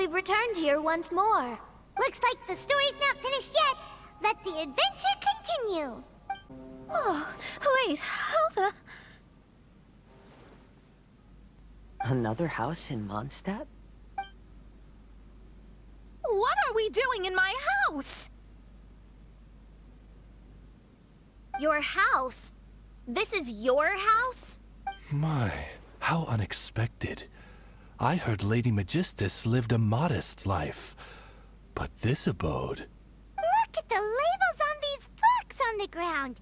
we've returned here once more. Looks like the story's not finished yet. Let the adventure continue. Oh, wait, how the... Another house in Mondstadt? What are we doing in my house? Your house? This is your house? My, how unexpected. I heard Lady Magistus lived a modest life, but this abode... Look at the labels on these books on the ground.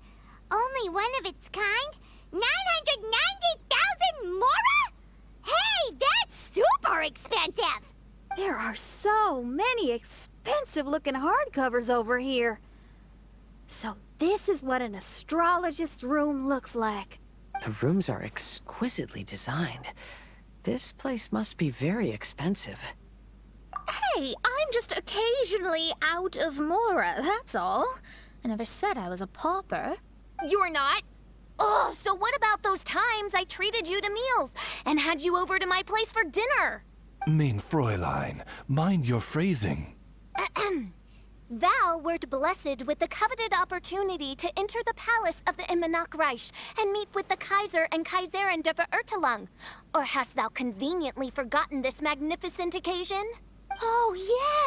Only one of its kind? 990,000 mora? Hey, that's super expensive! There are so many expensive-looking hardcovers over here. So this is what an astrologist's room looks like. The rooms are exquisitely designed. This place must be very expensive. Hey, I'm just occasionally out of mora, that's all. I never said I was a pauper. You're not? Oh, so what about those times I treated you to meals and had you over to my place for dinner? Mein Fräulein, mind your phrasing. Thou wert blessed with the coveted opportunity to enter the palace of the Immenachreich and meet with the Kaiser and Kaiserin der Verurteilung. Or hast thou conveniently forgotten this magnificent occasion? Oh,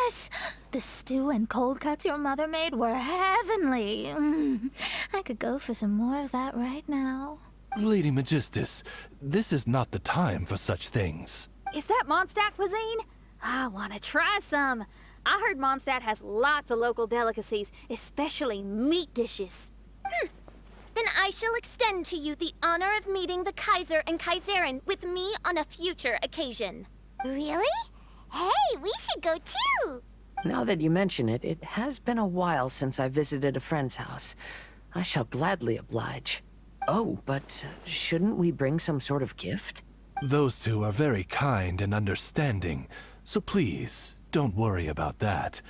yes! The stew and cold cuts your mother made were heavenly. I could go for some more of that right now. Lady Magistus, this is not the time for such things. Is that Mondstadt cuisine? I want to try some. I heard Mondstadt has lots of local delicacies, especially meat dishes. Then I shall extend to you the honor of meeting the Kaiser and Kaiserin with me on a future occasion. Really? Hey, we should go too! Now that you mention it, it has been a while since I visited a friend's house. I shall gladly oblige. Oh, but shouldn't we bring some sort of gift? Those two are very kind and understanding, so please, don't worry about that.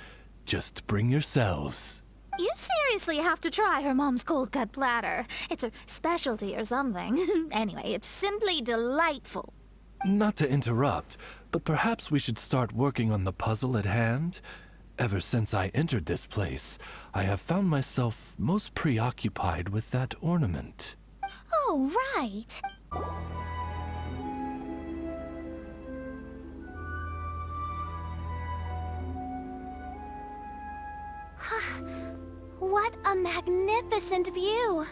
Just bring yourselves. You seriously have to try her mom's cold cut platter. It's her specialty or something. Anyway, it's simply delightful. Not to interrupt, but perhaps we should start working on the puzzle at hand? Ever since I entered this place, I have found myself most preoccupied with that ornament. Oh, right. What a magnificent view!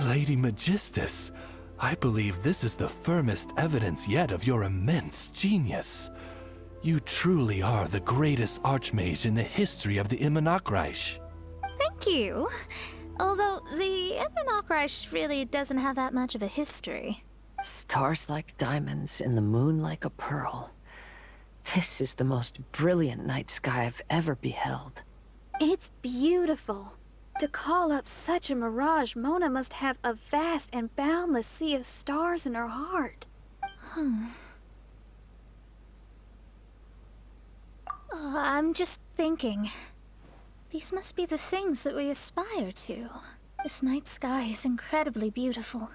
Lady Magistus, I believe this is the firmest evidence yet of your immense genius. You truly are the greatest archmage in the history of the Immenachreich. Thank you. Although the Immenachreich really doesn't have that much of a history. Stars like diamonds and the moon like a pearl. This is the most brilliant night sky I've ever beheld. It's beautiful. To call up such a mirage, Mona must have a vast and boundless sea of stars in her heart. I'm just thinking. These must be the things that we aspire to. This night sky is incredibly beautiful.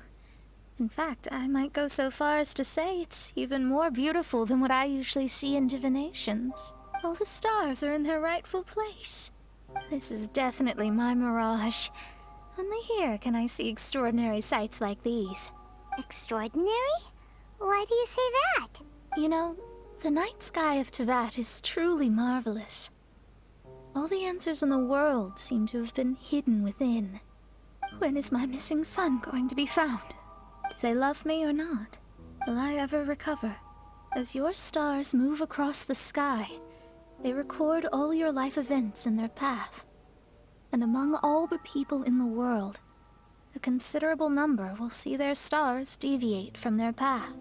In fact, I might go so far as to say it's even more beautiful than what I usually see in divinations. All the stars are in their rightful place. This is definitely my mirage. Only here can I see extraordinary sights like these. Extraordinary? Why do you say that? You know, the night sky of Teyvat is truly marvelous. All the answers in the world seem to have been hidden within. When is my missing son going to be found? Do they love me or not? Will I ever recover? As your stars move across the sky, they record all your life events in their path. And among all the people in the world, a considerable number will see their stars deviate from their path.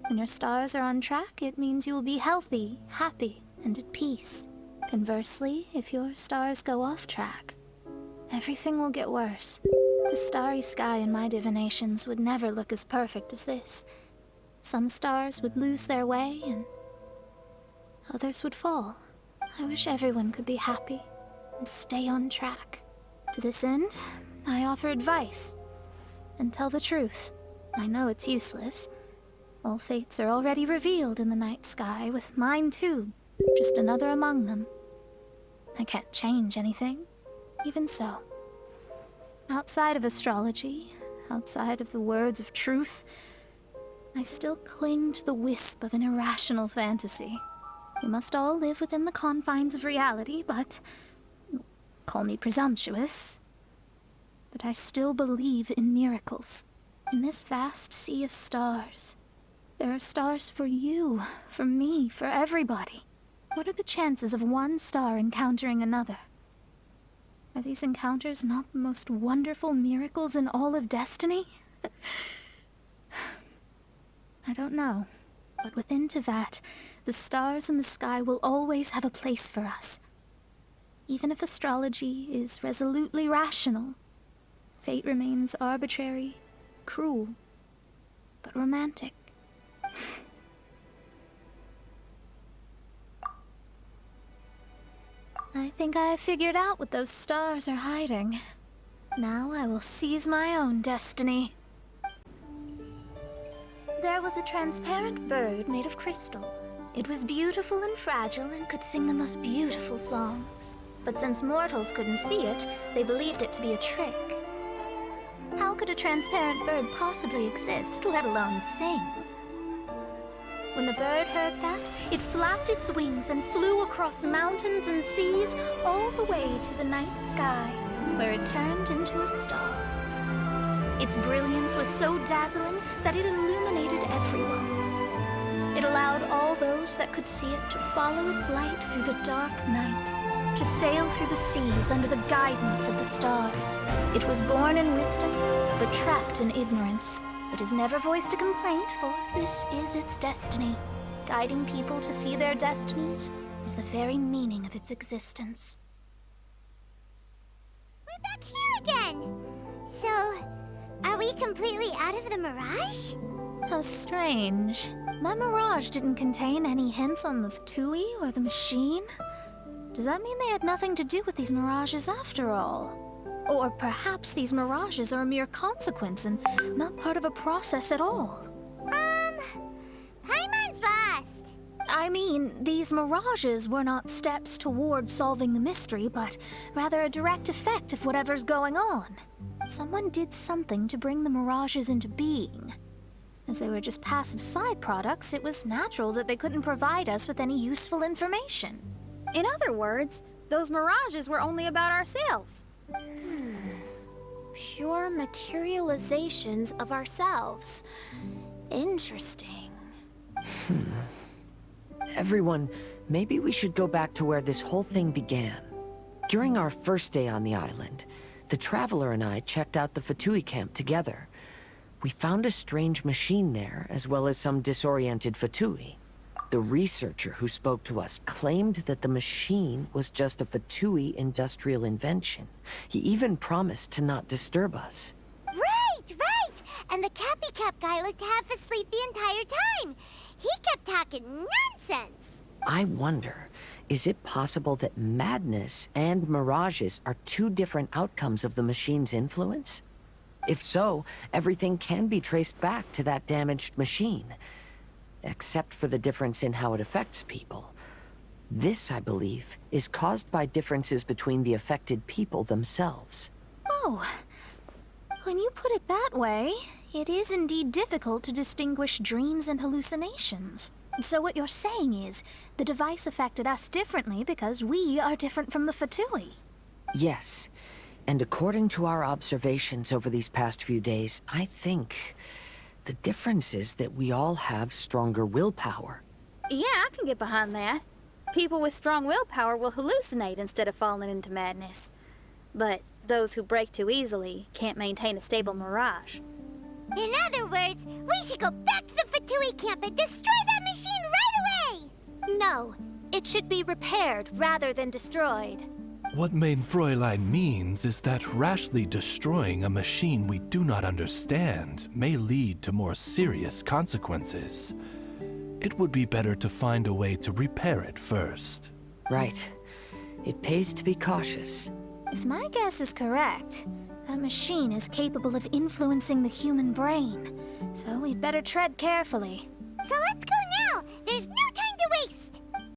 When your stars are on track, it means you will be healthy, happy, and at peace. Conversely, if your stars go off track, everything will get worse. The starry sky in my divinations would never look as perfect as this. Some stars would lose their way, and others would fall. I wish everyone could be happy and stay on track. To this end, I offer advice and tell the truth. I know it's useless. All fates are already revealed in the night sky, with mine too. just another among them. I can't change anything. Even so, outside of astrology, outside of the words of truth, I still cling to the wisp of an irrational fantasy. We must all live within the confines of reality, but call me presumptuous. But I still believe in miracles. In this vast sea of stars, there are stars for you, for me, for everybody. What are the chances of one star encountering another? Are these encounters not the most wonderful miracles in all of destiny? I don't know, but within Teyvat, the stars in the sky will always have a place for us. Even if astrology is resolutely rational, fate remains arbitrary, cruel, but romantic. I think I have figured out what those stars are hiding. Now I will seize my own destiny. There was a transparent bird made of crystal. It was beautiful and fragile and could sing the most beautiful songs. But since mortals couldn't see it, they believed it to be a trick. How could a transparent bird possibly exist, let alone sing? When the bird heard that, it flapped its wings and flew across mountains and seas all the way to the night sky, where it turned into a star. Its brilliance was so dazzling that it illuminated everyone. It allowed all those that could see it to follow its light through the dark night, to sail through the seas under the guidance of the stars. It was born in wisdom, but trapped in ignorance. It has never voiced a complaint, for this is its destiny. Guiding people to see their destinies is the very meaning of its existence. We're back here again! So, are we completely out of the mirage? How strange. My mirage didn't contain any hints on the Fatui or the machine. Does that mean they had nothing to do with these mirages after all? Or perhaps these mirages are a mere consequence and not part of a process at all? Paimon's lost! I mean, these mirages were not steps toward solving the mystery, but rather a direct effect of whatever's going on. Someone did something to bring the mirages into being. As they were just passive side products, it was natural that they couldn't provide us with any useful information. In other words, those mirages were only about ourselves. Pure materializations of ourselves. Interesting. Everyone, maybe we should go back to where this whole thing began. During our first day on the island, the Traveler and I checked out the Fatui camp together. We found a strange machine there, as well as some disoriented Fatui. The researcher who spoke to us claimed that the machine was just a Fatui industrial invention. He even promised to not disturb us. Right! And the Cappy Cap guy looked half asleep the entire time. He kept talking nonsense. I wonder, is it possible that madness and mirages are two different outcomes of the machine's influence? If so, everything can be traced back to that damaged machine. Except for the difference in how it affects people. This, I believe, is caused by differences between the affected people themselves. Oh, when you put it that way, it is indeed difficult to distinguish dreams and hallucinations. So what you're saying is, the device affected us differently because we are different from the Fatui. Yes, and according to our observations over these past few days, I think the difference is that we all have stronger willpower. Yeah, I can get behind that. People with strong willpower will hallucinate instead of falling into madness. But those who break too easily can't maintain a stable mirage. In other words, we should go back to the Fatui camp and destroy that machine right away! No, it should be repaired rather than destroyed. What Mein Fräulein means is that rashly destroying a machine we do not understand may lead to more serious consequences. It would be better to find a way to repair it first. Right. It pays to be cautious. If my guess is correct, that machine is capable of influencing the human brain, so we'd better tread carefully. So let's go